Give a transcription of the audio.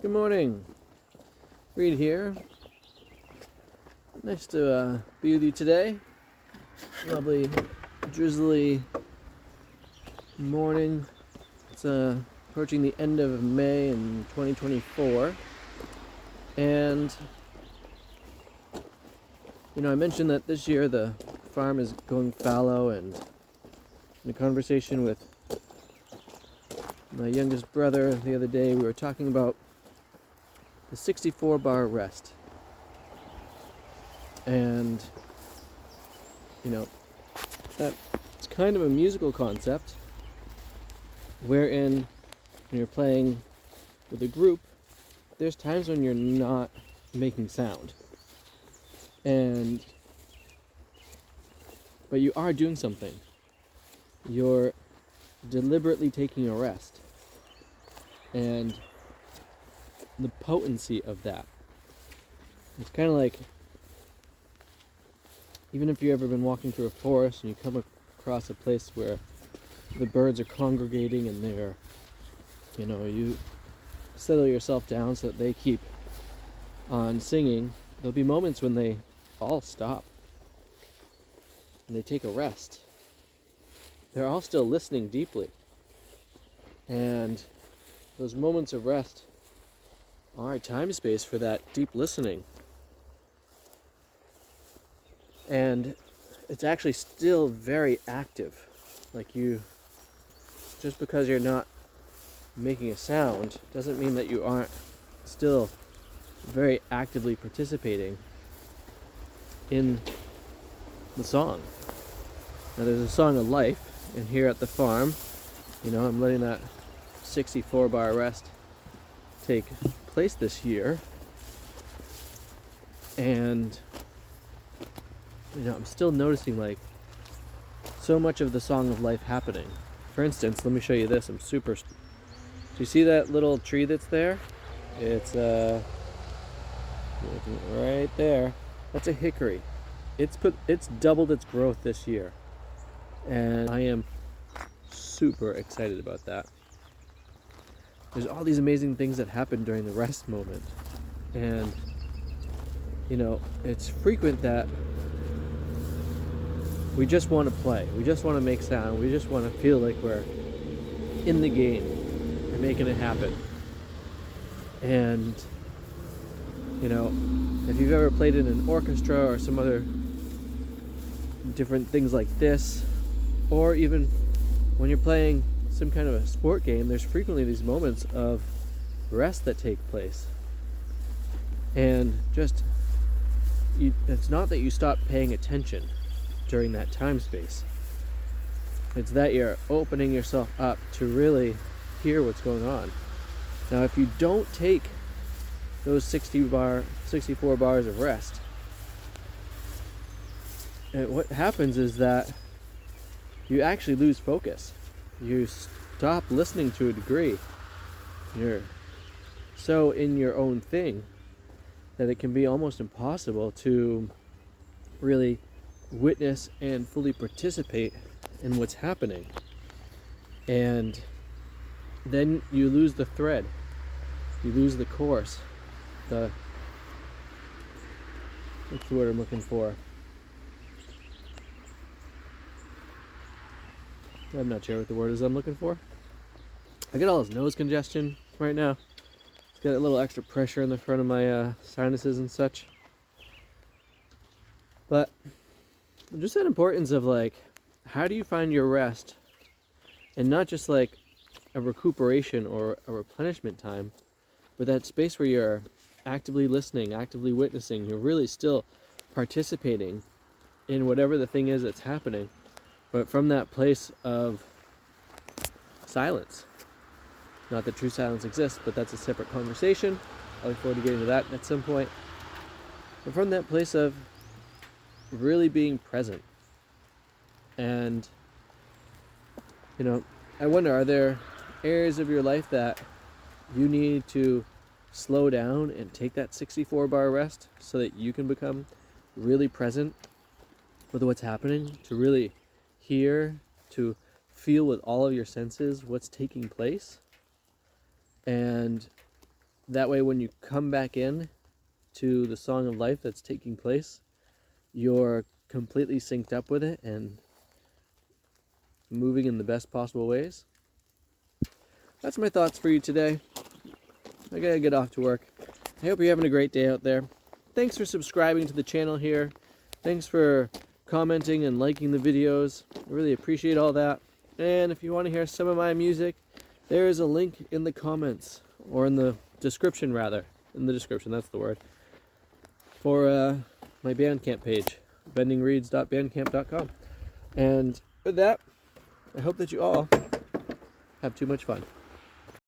Good morning. Reed here. Nice to be with you today. Lovely, drizzly morning. It's approaching the end of May in 2024. And, I mentioned that this year the farm is going fallow, and in a conversation with my youngest brother the other day, we were talking about the 64 bar rest. And, that's kind of a musical concept wherein when you're playing with a group, there's times when you're not making sound. But you are doing something. You're deliberately taking a rest. And the potency of that. It's kind of like, even if you've ever been walking through a forest and you come across a place where the birds are congregating and they're, you settle yourself down so that they keep on singing, there'll be moments when they all stop and they take a rest. They're all still listening deeply. And those moments of rest are a time space for that deep listening. And it's actually still very active. Just because you're not making a sound doesn't mean that you aren't still very actively participating in the song. Now there's a song of life, and here at the farm, I'm letting that 64 bar rest take place this year. And I'm still noticing so much of the song of life happening. For instance, let me show you this. Do you see that little tree that's there? It's right there. That's a hickory. It's doubled its growth this year. And I am super excited about that. There's all these amazing things that happen during the rest moment. And it's frequent that we just want to play. We just want to make sound. We just want to feel like we're in the game and making it happen. And, if you've ever played in an orchestra or some other different things like this, or even when you're playing some kind of a sport game, there's frequently these moments of rest that take place. And it's not that you stop paying attention during that time space. It's that you're opening yourself up to really hear what's going on. Now, if you don't take those 64 bars of rest, what happens is that you actually lose focus. You stop listening to a degree. You're so in your own thing that it can be almost impossible to really witness and fully participate in what's happening. And then you lose the thread. You lose the course. What's the word I'm looking for? I'm not sure what the word is I'm looking for. I get all this nose congestion right now. It's got a little extra pressure in the front of my sinuses and such. But just that importance of how do you find your rest, and not just a recuperation or a replenishment time, but that space where you're actively listening, actively witnessing, you're really still participating in whatever the thing is that's happening, but from that place of silence. Not that true silence exists, but that's a separate conversation. I look forward to getting to that at some point. But from that place of really being present. And, I wonder, are there areas of your life that you need to slow down and take that 64 bar rest so that you can become really present with what's happening, to really hear, to feel with all of your senses what's taking place? And That way when you come back in to the song of life that's taking place, you're completely synced up with it and moving in the best possible ways. That's my thoughts for you today. I gotta get off to work. I hope you're having a great day out there. Thanks for subscribing to the channel here. Thanks for commenting and liking the videos. I really appreciate all that. And if you want to hear some of my music, there is a link in the comments, or in the description rather. In the description, that's the word. For my Bandcamp page, bendingreeds.bandcamp.com. And with that, I hope that you all have too much fun.